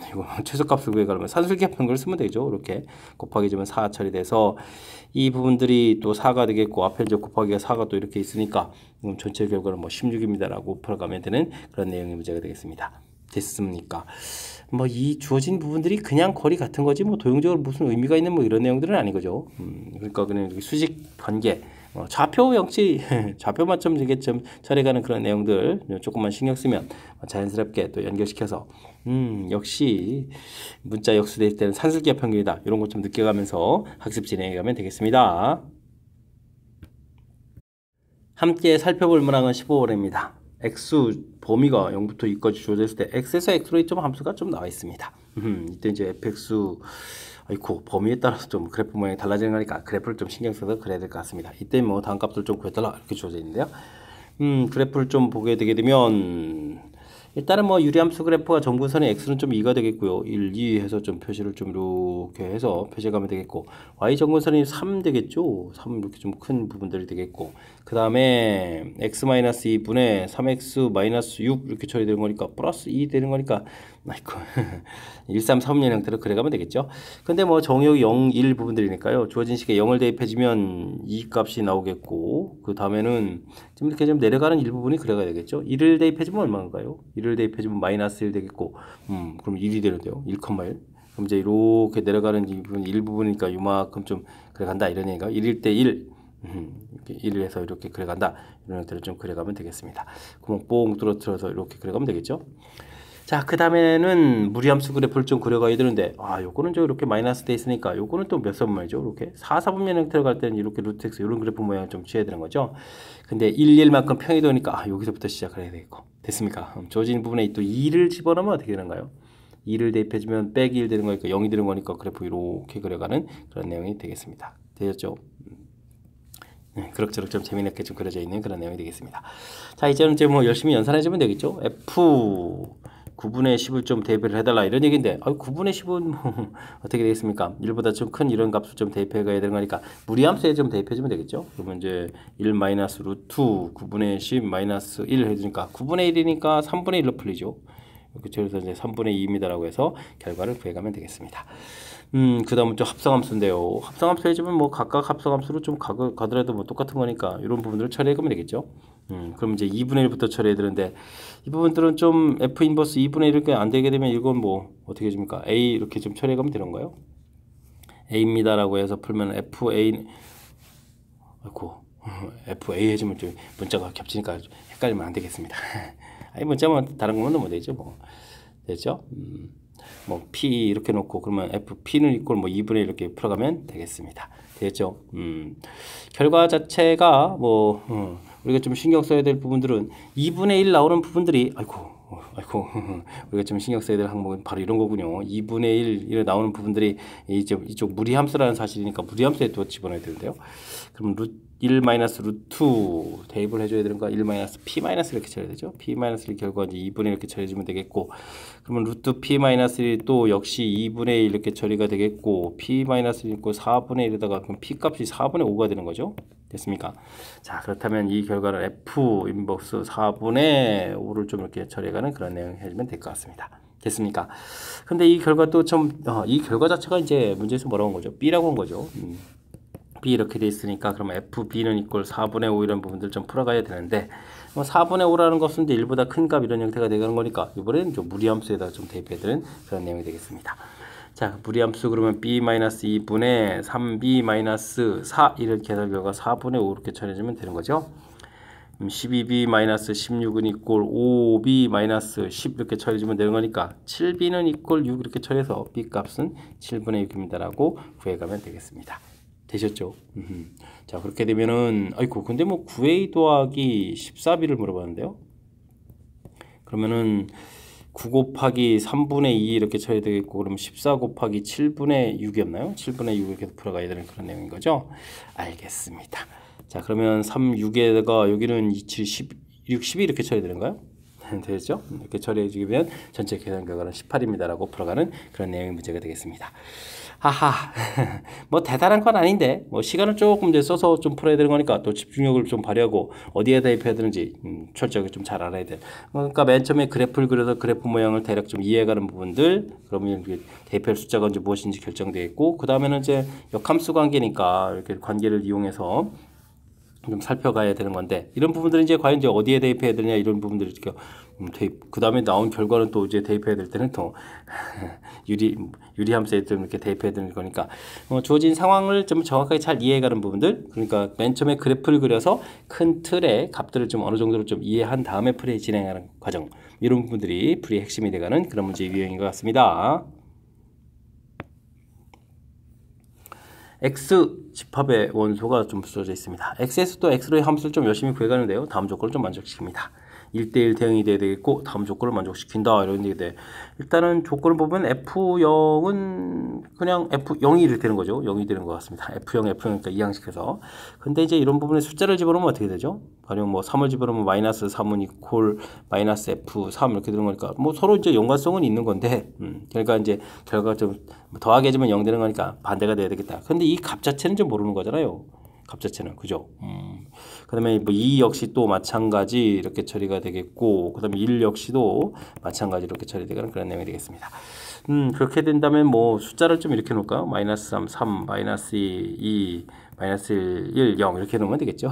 이거 최소값을 구해가려면 산술기합한 걸 쓰면 되죠. 이렇게 곱하기 주면 4 처리돼서 이 부분들이 또 4가 되겠고 앞에 이제 곱하기가 4가 또 이렇게 있으니까 전체 결과는 뭐 16입니다라고 풀어가면 되는 그런 내용의 문제가 되겠습니다. 됐습니까? 뭐 이 주어진 부분들이 그냥 거리 같은 거지 뭐 도형적으로 무슨 의미가 있는 뭐 이런 내용들은 아닌 거죠. 그러니까 그냥 수직 관계, 좌표 역시 좌표 맞춤 지게점 처리가는 그런 내용들 조금만 신경 쓰면 자연스럽게 또 연결시켜서 역시 문자 역수될 때는 산술기하 평균이다 이런 것 좀 느껴가면서 학습 진행해가면 되겠습니다. 함께 살펴볼 문항은 15번입니다. x 범위가 0부터 2까지 주어져 있을 때 x에서 x로 점 함수가 좀 나와 있습니다. 이때 이제 fx 아이고 범위에 따라서 좀 그래프 모양이 달라지는 거니까 그래프를 좀 신경 써서 그래야 될 것 같습니다. 이때 뭐 다음 값들 좀 구해달라 이렇게 주어져 있는데요. 그래프를 좀 보게 되게 되면 일단은 뭐 유리함수 그래프가 점근선의 x는 좀 2가 되겠고요. 1, 2 해서 좀 표시를 좀 이렇게 해서 표시해 가면 되겠고 y 점근선이 3 되겠죠. 3 이렇게 좀 큰 부분들이 되겠고 그 다음에 x-2분의 3x-6 이렇게 처리되는 거니까 플러스 2 되는 거니까 아이고 1, 3, 4, 5년 형태로 그래가면 되겠죠. 근데 뭐 정의역이 0, 1 부분들이니까요. 주어진 식에 0을 대입해주면 2 값이 나오겠고 그 다음에는 좀 이렇게 좀 내려가는 일부분이 그래가 되겠죠. 1을 대입해주면 얼마인가요? 1을 대입해주면 마이너스 1 되겠고 그럼 1이 되는데요. 1,1 그럼 이제 이렇게 내려가는 이 부분 일부분이니까 이만큼 좀 그래간다 이런 얘기가 1일 때 1 1을 해서 이렇게 그래간다 이런 형태로 좀 그래가면 되겠습니다. 구멍 뽕 뚫어서 이렇게 그래가면 되겠죠. 자, 그 다음에는 무리함수 그래프를 좀 그려가야 되는데, 요거는 저 이렇게 마이너스 돼 있으니까, 요거는 또 몇 선모이죠? 이렇게 4, 4분면 형태로 갈 때는 이렇게 루트 x, 이런 그래프 모양을 좀 취해야 되는 거죠. 근데 1, 1만큼 평이 도니까, 여기서부터 시작을 해야 되겠고. 됐습니까? 주어진 부분에 또 2를 집어넣으면 어떻게 되는가요? 2를 대입해주면 빼기 1 되는 거니까 0이 되는 거니까 그래프 이렇게 그려가는 그런 내용이 되겠습니다. 되셨죠? 그럭저럭 좀 재미있게 좀 그려져 있는 그런 내용이 되겠습니다. 자, 이제는 이제 뭐 열심히 연산해주면 되겠죠? F 9분의 10을 좀 대입을 해달라 이런 얘기인데 9분의 10은 뭐 어떻게 되겠습니까? 1보다 좀 큰 이런 값을 좀 대입해 가야 되는 거니까 무리함수에 좀 대입해주면 되겠죠? 그러면 이제 1 마이너스 루트 9분의 10 마이너스 1 해주니까 9분의 1이니까 3분의 1로 풀리죠. 그래서 이제 3분의 2입니다라고 해서 결과를 구해가면 되겠습니다. 그 다음은 좀 합성함수인데요. 합성함수 해주면 뭐 각각 합성함수로 좀 가더라도 뭐 똑같은 거니까 이런 부분들을 처리해가면 되겠죠. 그럼 이제 2분의 1부터 처리해야 되는데 이 부분들은 좀 F 인버스 2분의 1 이렇게 안 되게 되면 이건 뭐 어떻게 해줍니까? A 이렇게 좀 처리해가면 되는 거예요. A입니다라고 해서 풀면 FA 아이고 FA 해주면 좀 문자가 겹치니까 헷갈리면 안 되겠습니다. 아니 문자만 다른 거면 뭐 되죠 뭐 됐죠? 뭐 P 이렇게 놓고 그러면 FP는 이꼴 뭐 2분의 1 이렇게 풀어가면 되겠습니다. 되겠죠? 결과 자체가 뭐 우리가 좀 신경 써야 될 부분들은 2분의 1 나오는 부분들이 아이고 우리가 좀 신경 써야 될 항목은 바로 이런 거군요. 2분의 1 나오는 부분들이 이쪽 무리함수라는 사실이니까 무리함수에 또 집어넣어야 되는데요. 그럼 1 마이너스 루트 대입을 해줘야 되는 거 1 마이너스 p 마이너스 이렇게 처리해야 되죠. p 마이너스 1 결과 이제 2분의 1 이렇게 처리해주면 되겠고 그러면 루트 p 마이너스 1이 또 역시 2분의 1 이렇게 처리가 되겠고 p 마이너스 1 있고 4분의 1에다가 그럼 p 값이 4분의 5가 되는 거죠. 됐습니까? 자 그렇다면 이 결과를 f 인버스 4분의 5를 좀 이렇게 처리해가는 그런 내용 해주면 될 것 같습니다. 됐습니까? 근데 이 결과 또 좀 이 결과 자체가 이제 문제에서 뭐라고 한 거죠? b라고 한 거죠. B 이렇게 돼 있으니까 그러면 FB는 이꼴 4분의 5 이런 부분들 좀 풀어가야 되는데 뭐 4분의 5라는 것은 이제 1보다 큰 값 이런 형태가 되는 거니까 이번에는 좀 무리함수에다 좀 대입해야 되는 그런 내용이 되겠습니다. 자 무리함수 그러면 B-2분의 3B-4 이렇게 해서 결과 4분의 5 이렇게 처리해주면 되는 거죠. 12b-16은 이꼴 5b-10 이렇게 처리해주면 되는 거니까 7b는 이꼴 6 이렇게 처리해서 b 값은 7분의 6입니다라고 구해가면 되겠습니다. 되셨죠? 자, 그렇게 되면은 아이고 근데 뭐 9a 더하기 14b를 물어봤는데요. 그러면은 9 곱하기 3분의 2 이렇게 쳐야 되겠고, 그럼 14 곱하기 7분의 6이었나요? 7분의 6을 계속 풀어가야 되는 그런 내용인 거죠? 알겠습니다. 자, 그러면 3, 6에다가 여기는 2, 7, 16, 12 이렇게 쳐야 되는가요? 되겠죠? 이렇게 처리해 주면 전체 계산 결과는 18입니다라고 풀어가는 그런 내용의 문제가 되겠습니다. 하하, 뭐 대단한 건 아닌데 뭐 시간을 조금 이제 써서 좀 풀어야 되는 거니까 또 집중력을 좀 발휘하고 어디에 대입해야 되는지 철저하게 좀 잘 알아야 돼. 그러니까 맨 처음에 그래프를 그려서 그래프 모양을 대략 좀 이해가는 부분들, 그러면 대입할 숫자가 이제 무엇인지 결정되어 있고, 그 다음에는 이제 역함수 관계니까 이렇게 관계를 이용해서 좀 살펴가야 되는 건데, 이런 부분들은 이제 과연 이제 어디에 대입해야 되냐 이런 부분들이 이렇게 대입, 그 다음에 나온 결과는 또 이제 대입해야 될 때는 또 유리함수에 좀 이렇게 대입해야 되는 거니까 주어진 상황을 좀 정확하게 잘 이해해가는 부분들, 그러니까 맨 처음에 그래프를 그려서 큰 틀의 값들을 좀 어느 정도로 좀 이해한 다음에 풀이 진행하는 과정, 이런 부분들이 풀이의 핵심이 돼가는 그런 문제 유형인 것 같습니다. x 집합의 원소가 좀 써져 있습니다. x에서도 x로의 함수를 좀 열심히 구해가는데요. 다음 조건을 좀 만족시킵니다. 1대1 대응이 돼야 되겠고, 다음 조건을 만족시킨다 이런 얘기인데, 일단은 조건을 보면 F0은 그냥 F0이 이렇게 되는 거죠. 0이 되는 것 같습니다. F0, F0이니까 이항식해서. 근데 이제 이런 부분에 숫자를 집어넣으면 어떻게 되죠? 가령 뭐 3을 집어넣으면 마이너스 3은 이퀄 마이너스 F3 이렇게 되는 거니까 뭐 서로 이제 연관성은 있는 건데, 그러니까 이제 결과가 좀 더하게 해주면 0 되는 거니까 반대가 돼야 되겠다. 근데 이 값 자체는 좀 모르는 거잖아요. 값 자체는, 그죠? 그 다음에 뭐 2 역시 또 마찬가지 이렇게 처리가 되겠고, 그 다음에 1 역시도 마찬가지 이렇게 처리되는 그런 내용이 되겠습니다. 그렇게 된다면 뭐 숫자를 좀 이렇게 놓을까요? 마이너스 3, 3, 마이너스 2, 마이너스 1, 0 이렇게 놓으면 되겠죠?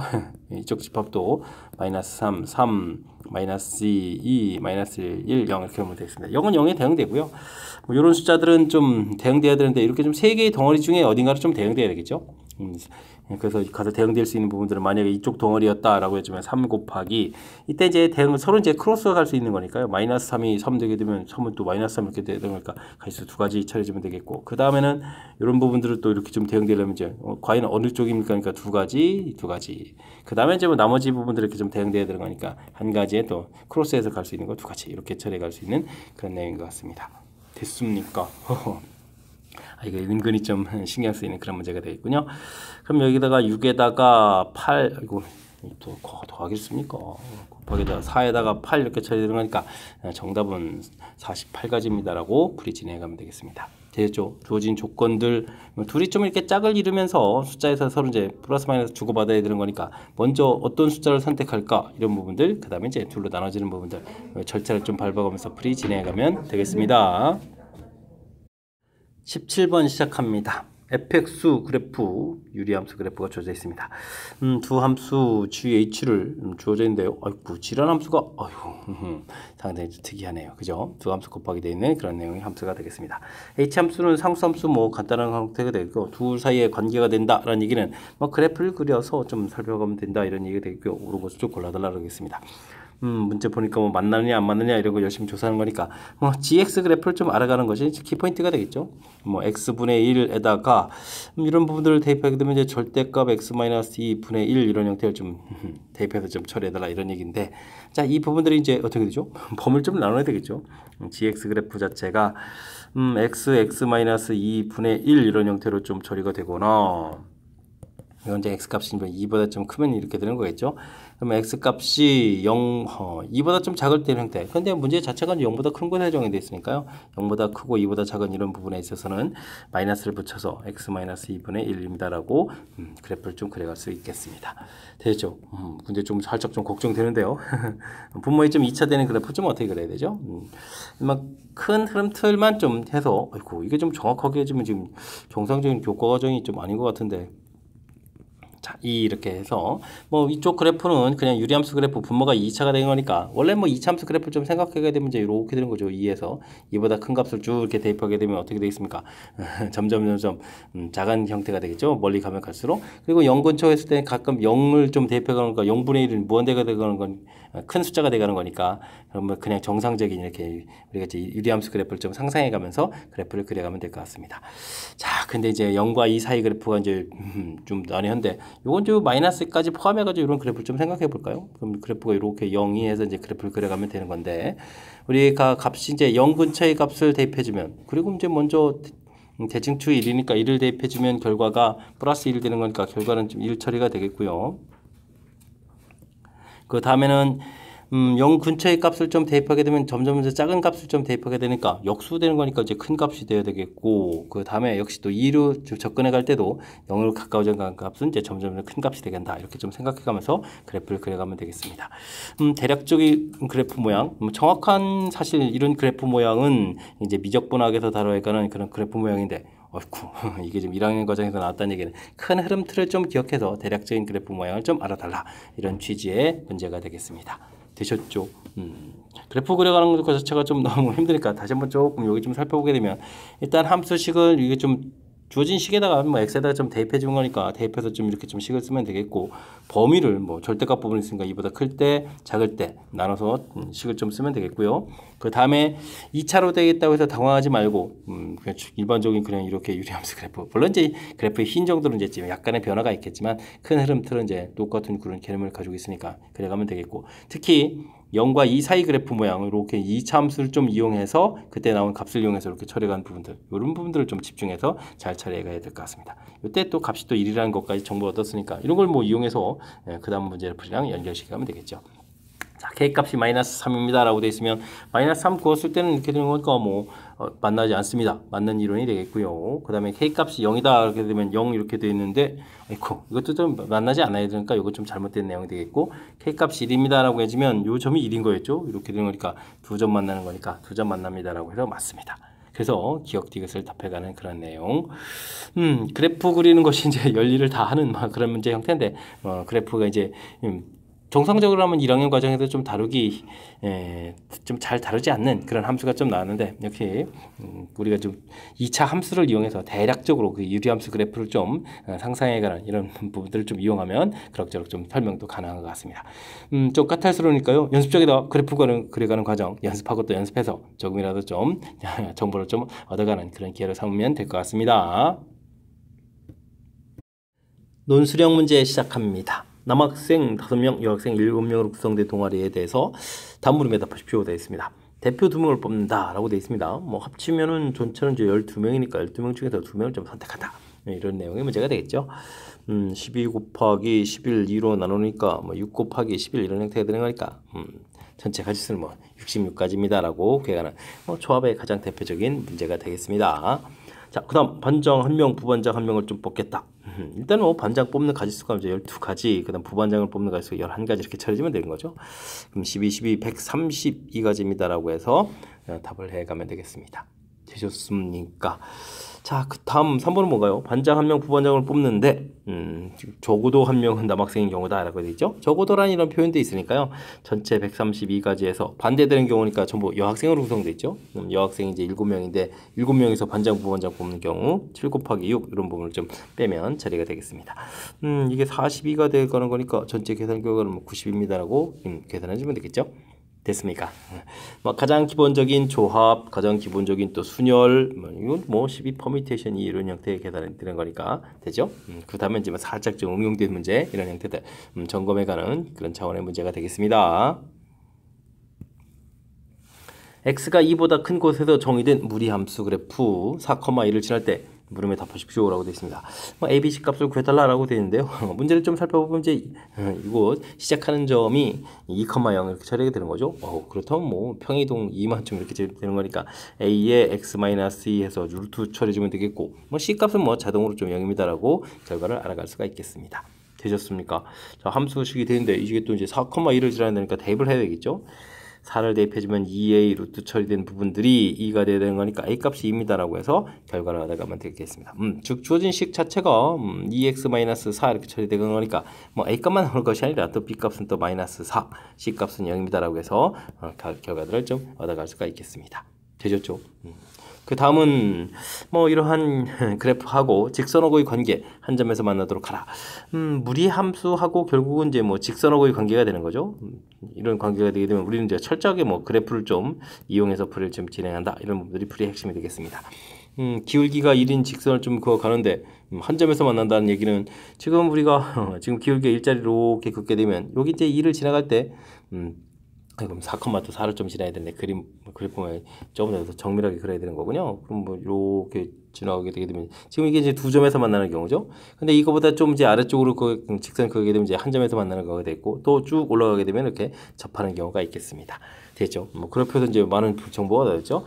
이쪽 집합도 마이너스 3, 3, 마이너스 2, 마이너스 1, 0 이렇게 놓으면 되겠습니다. 0은 0에 대응되고요. 뭐 이런 숫자들은 좀 대응돼야 되는데, 이렇게 좀 세 개의 덩어리 중에 어딘가를 좀 대응돼야 되겠죠? 그래서 가서 대응될 수 있는 부분들은 만약에 이쪽 덩어리였다라고 해주면 3 곱하기, 이때 이제 대응 서로 이제 크로스가 갈 수 있는 거니까요. 마이너스 3이 3 되게 되면 3은 또 마이너스 3 이렇게 되는 거니까 가지수 두 가지 처리해주면 되겠고, 그 다음에는 이런 부분들을 또 이렇게 좀 대응되려면 이제 과연 어느 쪽입니까? 그러니까 두 가지. 그 다음에 이제 뭐 나머지 부분들 이렇게 좀 대응돼야 되는 거니까 한 가지에 또 크로스해서 갈 수 있는 거 두 가지 이렇게 처리해 갈 수 있는 그런 내용인 것 같습니다. 됐습니까? 이거 은근히 좀 신경 쓰이는 그런 문제가 되겠군요. 그럼 여기다가 6에다가 8, 이거 또 더하겠습니까? 곱하기에다가 4에다가 8 이렇게 처리되는 거니까 정답은 48가지입니다라고 풀이 진행하면 되겠습니다. 되죠? 주어진 조건들 둘이 좀 이렇게 짝을 이루면서 숫자에서 서로 이제 플러스 마이너스 주고받아야 되는 거니까 먼저 어떤 숫자를 선택할까 이런 부분들, 그 다음에 이제 둘로 나눠지는 부분들 절차를 좀 밟아가면서 풀이 진행하면 되겠습니다. 17번 시작합니다. fx 그래프, 유리함수 그래프가 주어져 있습니다. 두 함수 GH를 주어져 있는데요. 아이고, 지란 함수가, 상당히 특이하네요. 그죠? 두 함수 곱하기 되어 있는 그런 내용의 함수가 되겠습니다. H 함수는 상수함수 뭐 간단한 형태가 되고, 둘 사이에 관계가 된다라는 얘기는 뭐 그래프를 그려서 좀 살펴가면 된다 이런 얘기가 되고요. 오른 것을 좀 골라달라고 하겠습니다. 문제 보니까 뭐 맞느냐 안 맞느냐 이런 거 열심히 조사하는 거니까 뭐 GX 그래프를 좀 알아가는 것이 키포인트가 되겠죠. 뭐 X분의 1에다가 이런 부분들을 대입하게 되면 이제 절대값 X-2분의 1 이런 형태를 좀 대입해서 좀 처리해달라 이런 얘기인데, 자, 이 부분들이 이제 어떻게 되죠? 범위를 좀 나눠야 되겠죠. GX 그래프 자체가 X-2분의 1 이런 형태로 좀 처리가 되거나, 이건 이제 x값이 2보다 좀 크면 이렇게 되는 거겠죠. 그러면 x값이 0, 2보다 좀 작을 때는 형태. 근데 문제 자체가 0보다 큰 것에 정해되어 있으니까요. 0보다 크고 2보다 작은 이런 부분에 있어서는 마이너스를 붙여서 x-2분의 1입니다라고 그래프를 좀 그려갈 수 있겠습니다. 되죠? 근데 좀 살짝 좀 걱정되는데요. 분모에 좀 2차 되는 그래프 좀 어떻게 그려야 되죠? 막 큰 흐름 틀만 좀 해서, 아이고, 이게 좀 정확하게 해주면 지금 정상적인 교과 과정이 좀 아닌 것 같은데. 자, 이렇게 해서 뭐 이쪽 그래프는 그냥 유리함수 그래프 분모가 2차가 되는 거니까 원래 뭐 2차 함수 그래프를 좀 생각하게 되면 이제 이렇게 되는 거죠. 2에서 2보다 큰 값을 쭉 이렇게 대입하게 되면 어떻게 되겠습니까? 점점 작은 형태가 되겠죠. 멀리 가면 갈수록. 그리고 0 근처에 있을 때는 가끔 0을 좀 대입해가는 거니까 0분의 1은 무한대가 되가는 건 큰 숫자가 되가는 거니까 그러면 그냥 정상적인 이렇게 우리가 이제 유리함수 그래프를 좀 상상해 가면서 그래프를 그려가면 될 것 같습니다. 자, 근데 이제 0과 2 사이 그래프가 이제 좀 난해한데 요건 좀 마이너스까지 포함해가지고 이런 그래프를 좀 생각해 볼까요? 그럼 그래프가 이렇게 0이 해서 이제 그래프를 그려가면 되는 건데 우리가 값이 이제 0 근처의 값을 대입해주면 그리고 이제 먼저 대칭축 1이니까 1을 대입해주면 결과가 플러스 1 되는 거니까 결과는 좀 1 처리가 되겠고요. 그 다음에는 0 근처의 값을 좀 대입하게 되면 점점 이제 작은 값을 좀 대입하게 되니까 역수되는 거니까 이제 큰 값이 돼야 되겠고 그 다음에 역시 또 2로 접근해 갈 때도 0으로 가까워져 가는 값은 이제 점점 큰 값이 되겠다 이렇게 좀 생각해 가면서 그래프를 그려가면 되겠습니다. 대략적인 그래프 모양 정확한 사실 이런 그래프 모양은 이제 미적분학에서 다뤄야 하는 그런 그래프 모양인데 어이쿠 이게 지금 1학년 과정에서 나왔다는 얘기는 큰 흐름 틀을 좀 기억해서 대략적인 그래프 모양을 좀 알아달라 이런 취지의 문제가 되겠습니다. 되셨죠? 그래프 그려가는 것 자체가 좀 너무 힘드니까 다시 한번 조금 여기 좀 살펴보게 되면 일단 함수식을 이게 좀 주어진 식에다가 뭐 x에다가 좀 대입해 준 거니까 대입해서 좀 이렇게 좀 식을 쓰면 되겠고 범위를 뭐 절대값 부분이 있으니까 이보다 클 때 작을 때 나눠서 식을 좀 쓰면 되겠고요. 그 다음에 2차로 되겠다고 해서 당황하지 말고 그냥 일반적인 그냥 이렇게 유리함수 그래프 물론 이제 그래프의 흰 정도는 이제 약간의 변화가 있겠지만 큰 흐름 틀은 이제 똑같은 그런 개념을 가지고 있으니까 그래가면 되겠고 특히 0과 2 사이 그래프 모양을 이렇게 2차 함수를 좀 이용해서 그때 나온 값을 이용해서 이렇게 처리한 부분들 이런 부분들을 좀 집중해서 잘 처리해 가야 될 것 같습니다. 이때 또 값이 또 1이라는 것까지 정보 얻었으니까 이런 걸 뭐 이용해서 그 다음 문제를 풀이랑 연결시키면 되겠죠. 자, K값이 마이너스 3입니다 라고 되어 있으면 마이너스 3 구했을 때는 이렇게 되는 거니까 뭐 만나지 않습니다. 맞는 이론이 되겠고요. 그 다음에 K값이 0이다 이렇게 되면 0 이렇게 되어 있는데 아이고 이것도 좀 만나지 않아야 되니까 이거 좀 잘못된 내용이 되겠고 K값이 1입니다 라고 해주면 요 점이 1인 거였죠. 이렇게 되는 거니까 두 점 만나는 거니까 두 점 만납니다 라고 해서 맞습니다. 그래서 기억 디귿을 답해가는 그런 내용. 그래프 그리는 것이 이제 열일을 다 하는 그런 문제 형태인데 그래프가 이제 정상적으로 하면 1학년 과정에서 좀 다루기 좀 잘 다루지 않는 그런 함수가 좀 나왔는데 이렇게 우리가 좀 2차 함수를 이용해서 대략적으로 그 유리함수 그래프를 좀 상상해가는 이런 부분들을 좀 이용하면 그럭저럭 좀 설명도 가능한 것 같습니다. 좀 까탈스러우니까요. 연습적이다 그래프 그려가는 과정 연습하고 또 연습해서 조금이라도 좀 정보를 좀 얻어가는 그런 기회를 삼으면 될 것 같습니다. 논수령 문제 시작합니다. 남학생 5명, 여학생 7명으로 구성된 동아리에 대해서 다음 물음에 답하십시오 되어 있습니다. 대표 2명을 뽑는다 라고 되어 있습니다. 뭐 합치면은 전체는 이제 12명이니까 12명 중에서 2명을 좀 선택한다. 이런 내용의 문제가 되겠죠. 12 곱하기 11 2로 나누니까 뭐 6 곱하기 11 이런 형태가 되는 거니까 전체 가지수는 뭐 66가지입니다 라고 계획하는 조합의 가장 대표적인 문제가 되겠습니다. 자, 그 다음 반장 1명, 부반장 1명을 좀 뽑겠다. 일단 뭐 반장 뽑는 가지수가 이제 12가지, 그 다음 부반장을 뽑는 가지수가 11가지 이렇게 처리지면 되는 거죠. 그럼 12, 132가지입니다 라고 해서 답을 해가면 되겠습니다. 되셨습니까? 자, 그 다음 3번은 뭔가요? 반장 1명, 부반장을 뽑는데 적어도 1명은 남학생인 경우다 라고 되어 있죠. 적어도란 이런 표현도 있으니까요. 전체 132가지에서 반대되는 경우니까 전부 여학생으로 구성되어 있죠. 여학생이 이제 7명인데 7명에서 반장, 부반장 뽑는 경우 7 곱하기 6 이런 부분을 좀 빼면 처리가 되겠습니다. 이게 42가 되는 거니까 전체 계산 결과는 90입니다 라고 계산해 주면 되겠죠. 됐습니까? 가장 기본적인 조합, 가장 기본적인 또 순열, 이건 뭐 12 퍼미테이션이 이런 형태의 계산이 되는 거니까 되죠? 그 다음에 이제 살짝 좀 응용된 문제 이런 형태들 점검해가는 그런 차원의 문제가 되겠습니다. x가 2보다 큰 곳에서 정의된 무리함수 그래프 4,1을 지날 때 물음에 답하십시오 라고 되어 있습니다. ABC 값을 구해달라 라고 되어 있는데요. 문제를 좀 살펴보면 이제 이곳 시작하는 점이 2,0 이렇게 처리가 되는 거죠. 그렇다면 뭐 평이동 2만큼 이렇게 되는 거니까 A에 x-2 해서 루트 처리해주면 되겠고 C 값은 뭐 자동으로 좀 0입니다 라고 결과를 알아갈 수가 있겠습니다. 되셨습니까? 자, 함수식이 되는데 이게 또 이제 4,1을 지나야 되니까 대입을 해야 되겠죠. 4를 대입해주면 2a 루트 처리된 부분들이 2가 돼야 되는 거니까 a 값이 2입니다라고 해서 결과를 얻어가면 되겠습니다. 즉 주어진 식 자체가 2x-4 이렇게 처리되는 거니까 뭐 a 값만 나올 것이 아니라 또 b 값은 또 마이너스 4, c 값은 0입니다라고 해서 결과들을 좀 얻어갈 수가 있겠습니다. 되셨죠? 그 다음은 뭐 이러한 그래프하고 직선하고의 관계 한 점에서 만나도록 하라. 무리함수하고 결국은 이제 뭐 직선하고의 관계가 되는 거죠. 이런 관계가 되게 되면 우리는 이제 철저하게 뭐 그래프를 좀 이용해서 풀이를 좀 진행한다. 이런 부분들이 풀이의 핵심이 되겠습니다. 기울기가 1인 직선을 좀 그어 가는데 한 점에서 만난다는 얘기는 지금 우리가 지금 기울기가 일자리로 이렇게 긋게 되면 여기 이제 2를 지나갈 때 그럼 4,4를 좀 지나야 되는데 그래프만 조금 더 정밀하게 그려야 되는 거군요. 그럼 뭐 이렇게 지나가게 되게 되면 지금 이게 이제 두 점에서 만나는 경우죠. 근데 이거보다 좀 이제 아래쪽으로 그 직선 그리게 되면 이제 한 점에서 만나는 거가 됐고 또 쭉 올라가게 되면 이렇게 접하는 경우가 있겠습니다. 됐죠? 뭐 그래프에서 이제 많은 정보가 나왔죠.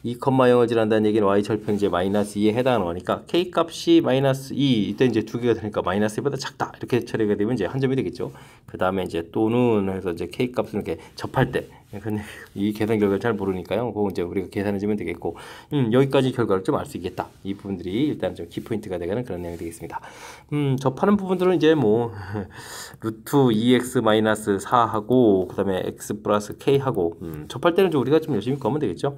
2,0을 지난다는 얘기는 y 절편 이제 마이너스 2에 해당하는 거니까 k 값이 마이너스 2 이때 이제 두 개가 되니까 마이너스 2보다 작다 이렇게 처리가 되면 이제 한 점이 되겠죠. 그 다음에 이제 또는 해서 이제 k 값을 이렇게 접할 때 근데 이 계산 결과를 잘 모르니까요. 그거 이제 우리가 계산해주면 되겠고 여기까지 결과를 좀 알 수 있겠다. 이 부분들이 일단 좀 키포인트가 되는 그런 내용이 되겠습니다. 접하는 부분들은 이제 뭐 루트 2x 마이너스 4하고 그 다음에 x 플러스 k하고 접할 때는 좀 우리가 좀 열심히 그으면 되겠죠.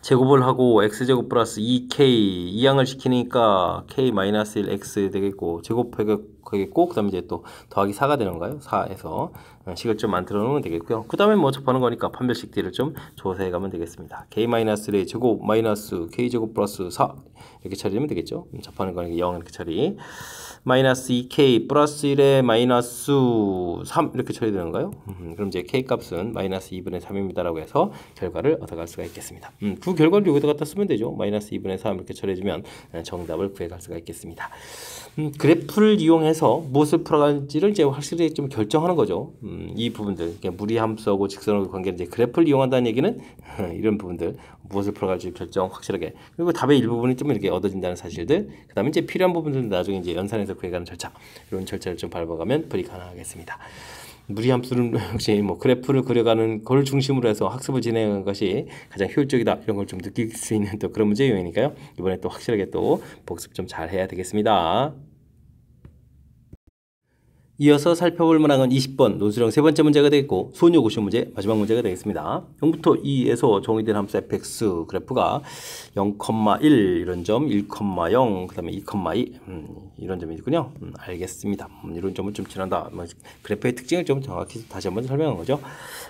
제곱을 하고 x제곱 플러스 2k 이항을 시키니까 k 마이너스 1 x 되겠고 제곱하겠고 그 다음에 이제 또 더하기 4가 되는 거예요. 4에서 식을 좀 만들어 놓으면 되겠고요. 그 다음에 뭐 접하는 거니까 판별식 D를 좀 조사해 가면 되겠습니다. k 마이너스 1의 제곱 마이너스 k 제곱 플러스 4 이렇게 처리하면 되겠죠. 접하는 거니까 0 이렇게 처리 마이너스 2k 플러스 1에 마이너스 3 이렇게 처리되는가요? 그럼 이제 k 값은 마이너스 2분의 3입니다 라고 해서 결과를 얻어갈 수가 있겠습니다. 그 결과를 여기다 갖다 쓰면 되죠. 마이너스 2분의 3 이렇게 처리해주면 정답을 구해갈 수가 있겠습니다. 그래프를 이용해서 무엇을 풀어갈지를 이제 확실히 좀 결정하는 거죠. 이 부분들 무리함수하고 직선하고 관계는 이제 그래프를 이용한다는 얘기는 이런 부분들 무엇을 풀어갈지 결정 확실하게 그리고 답의 일부분이 좀 이렇게 얻어진다는 사실들 그 다음에 이제 필요한 부분들은 나중에 이제 연산해서 구해가는 절차 이런 절차를 좀 밟아가면 풀이 가능하겠습니다. 무리함수는 역시 뭐 그래프를 그려가는 걸 중심으로 해서 학습을 진행하는 것이 가장 효율적이다 이런 걸 좀 느낄 수 있는 또 그런 문제 유형이니까요. 이번에 또 확실하게 또 복습 좀 잘 해야 되겠습니다. 이어서 살펴볼 문항은 20번 논술형 세 번째 문제가 되겠고 수원역 50 문제 마지막 문제가 되겠습니다. 0부터 2에서 정의된 함수 fx 그래프가 0,1 이런 점, 1,0 그 다음에 2,2 이런 점이 있군요. 알겠습니다. 이런 점을 좀 지난다. 그래프의 특징을 좀 정확히 다시 한번 설명한 거죠.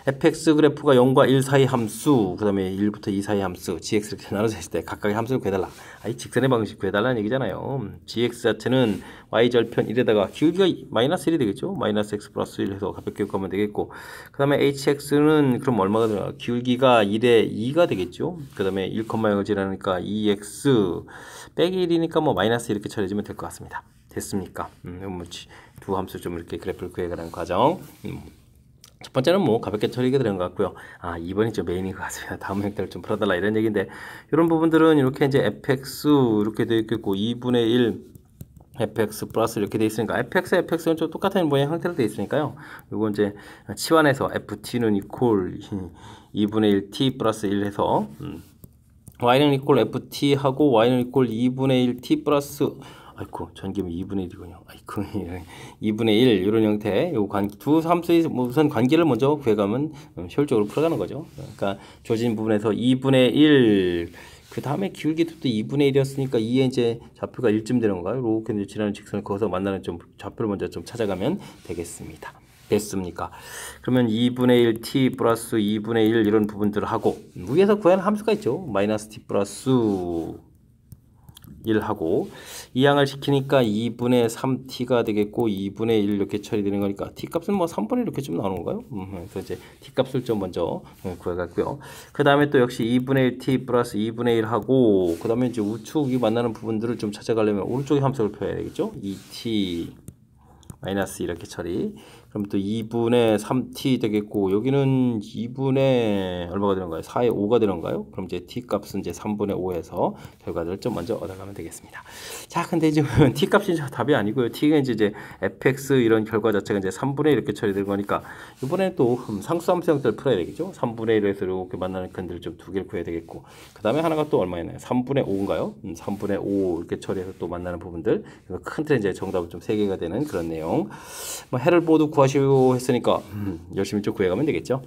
fx 그래프가 0과 1 사이 함수 그 다음에 1부터 2 사이 함수 gx 이렇게 나눠져 있을 때 각각의 함수를 구해달라. 이 직선의 방식 구해달라는 얘기잖아요. gx 자체는 y절편 1에다가 기울기가 마이너스 1이 되겠죠. 마이너스 x 플러스 1 해서 가볍게 곱하면 되겠고 그 다음에 hx는 그럼 얼마가 되나 기울기가 1에 2가 되겠죠. 그 다음에 1,0을 지나니까 2x 빼기 1이니까 뭐 마이너스 이렇게 처리해주면 될 것 같습니다. 됐습니까? 두 함수 좀 이렇게 그래프를 구해가는 과정 첫 번째는 뭐 가볍게 처리가 되는 것 같고요. 2번이 좀 메인인 것 같습니다. 다음 형태를 좀 풀어달라 이런 얘기인데 이런 부분들은 이렇게 이제 fx 이렇게 되어 있겠고 2분의 1 fx 플러스 이렇게 되어 있으니까 fx는 좀 똑같은 모양 형태로 되어 있으니까요. 이거 이제 치환해서 ft는 이퀄 2분의 1 t 플러스 1 해서 y는 이퀄 ft 하고 y는 이퀄 2분의 1 t 플러스 아이고 전기면 2분의 1이군요. 아이고 2분의 1 이런 형태 두 함수의 우선 관계를 먼저 구해가면 효율적으로 풀어가는 거죠. 그러니까 주어진 부분에서 2분의 1 그 다음에 기울기도 또 2분의 1이었으니까 2에 이제 좌표가 1쯤 되는 건가요? 이렇게 이제 지나는 직선을 거기서 만나는 좀 좌표를 먼저 좀 찾아가면 되겠습니다. 됐습니까? 그러면 2분의 1 t 플러스 2분의 1 이런 부분들을 하고 위에서 구하는 함수가 있죠. 마이너스 t 플러스 1하고 이항을 시키니까 2분의 3t가 되겠고 2분의 1 이렇게 처리되는 거니까 t값은 뭐 3분의 이렇게 좀 나오는 건가요? 그래서 이제 t값을 좀 먼저 구해갔고요. 그 다음에 또 역시 2분의 1t 플러스 2분의 1 하고 그 다음에 이제 우측이 만나는 부분들을 좀 찾아가려면 오른쪽에 함수를 펴야 되겠죠? 2t 마이너스 이렇게 처리 그럼 또 2분의 3t 되겠고, 여기는 2분의 얼마가 되는가요? 4의 5가 되는가요? 그럼 이제 t 값은 이제 3분의 5에서 결과들을 좀 먼저 얻어가면 되겠습니다. 자, 근데 이제 t 값이 답이 아니고요. t가 이제 fx 이런 결과 자체가 이제 3분의 1 이렇게 처리될 거니까, 이번에 또 상수함수 형태를 풀어야 되겠죠? 3분의 1에서 이렇게 만나는 근들을 좀 두 개를 구해야 되겠고, 그 다음에 하나가 또 얼마였나요? 3분의 5인가요? 3분의 5 이렇게 처리해서 또 만나는 부분들, 큰 틀에 이제 정답은 좀 3개가 되는 그런 내용. 뭐 해를 모두 구하시고 했으니까 열심히 좀 구해가면 되겠죠.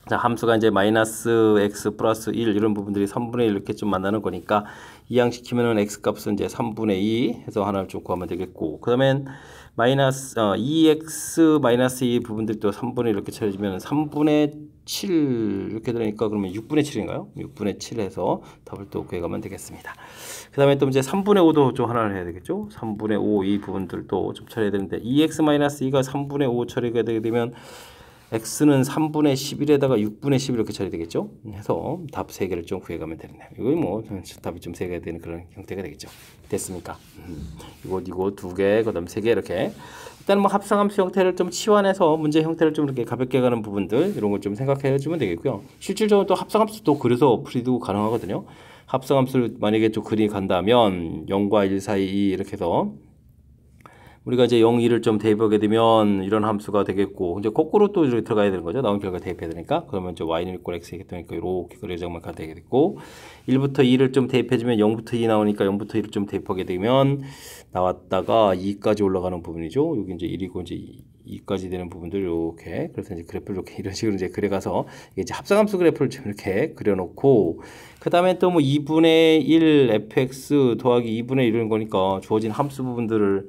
자, 함수가 이제 마이너스 x 플러스 1 이런 부분들이 3분의 1 이렇게 좀 만나는 거니까 이항시키면은 x 값은 이제 3분의 2 해서 하나를 좀 구하면 되겠고, 그 다음엔 마이너스 2x 마이너스 2 부분들이 또 3분의 1 이렇게 처리해주면 3분의 7 이렇게 되니까 그러면 6분의 7인가요? 6분의 7 해서 답을 또 구해가면 되겠습니다. 그 다음에 또 이제 3분의 5도 좀 하나를 해야 되겠죠? 3분의 5 이 부분들도 좀 처리해야 되는데 2x 마이너스 2가 3분의 5 처리가 되게 되면 x는 3분의 11에다가 6분의 11 이렇게 처리되겠죠? 해서 답 3개를 좀 구해가면 되겠네요. 이거 뭐 답이 좀 3개가 되는 그런 형태가 되겠죠. 됐습니까? 이거 2개, 그 다음 3개 이렇게. 일단 뭐 합성함수 형태를 좀 치환해서 문제 형태를 좀 이렇게 가볍게 가는 부분들 이런 걸 좀 생각해 주면 되겠고요. 실질적으로 또 합성함수도 그려서 풀이도 가능하거든요. 합성함수를 만약에 좀 그리 간다면 0과 1 사이 이렇게 해서 우리가 이제 0, 2를 좀 대입하게 되면 이런 함수가 되겠고, 이제 거꾸로 또 이렇게 들어가야 되는 거죠. 나온 결과 대입해야 되니까. 그러면 이제 y는 이꼴 x이기 때문에 이렇게 그려져만 가야 되겠고, 1부터 2를 좀 대입해주면 0부터 2 나오니까 0부터 2를 좀 대입하게 되면 나왔다가 2까지 올라가는 부분이죠. 여기 이제 1이고 이제 2까지 되는 부분들 이렇게. 그래서 이제 그래프를 이렇게 이런 식으로 이제 그려가서 이제 합성함수 그래프를 좀 이렇게 그려놓고, 그 다음에 또 뭐 2분의 1 fx 더하기 2분의 1 이런 거니까 주어진 함수 부분들을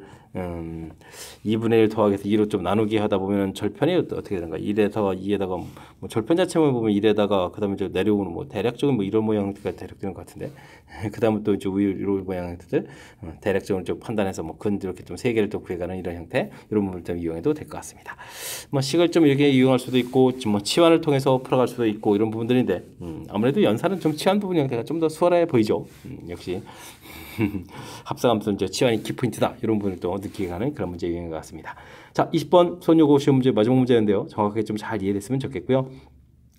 2분의 1 더하기해서 2로 좀 나누기 하다 보면 절편이 어떻게 되는가? 1에서 2에다가 뭐 절편 자체만 보면 1에다가 그 다음에 이제 내려오는 뭐 대략적인 뭐 이런 모양가 대략되는 것 같은데 그 다음에 또 이제 위로 모양 형태들 대략적으로 좀 판단해서 뭐 근 이렇게 좀 3개를 또 구해가는 이런 형태 이런 부분을 좀 이용해도 될 것 같습니다. 뭐 식을 좀 이렇게 이용할 수도 있고 뭐 치환을 통해서 풀어갈 수도 있고 이런 부분들인데 아무래도 연산은 좀 치환 부분 형태가 좀 더 수월해 보이죠. 역시 합성함수 이제 치환이 키포인트다 이런 부분을 또 느끼게 하는 그런 문제 유형인 것 같습니다. 자, 20번 수원요고 시험 문제 마지막 문제인데요. 정확하게 좀 잘 이해됐으면 좋겠고요.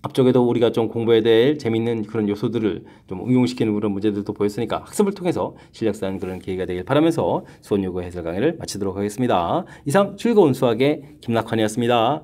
앞쪽에도 우리가 좀 공부해야 될 재밌는 그런 요소들을 좀 응용시키는 그런 문제들도 보였으니까 학습을 통해서 실력 쌓는 그런 계기가 되길 바라면서 수원요고 해설 강의를 마치도록 하겠습니다. 이상 즐거운 수학의 김낙환이었습니다.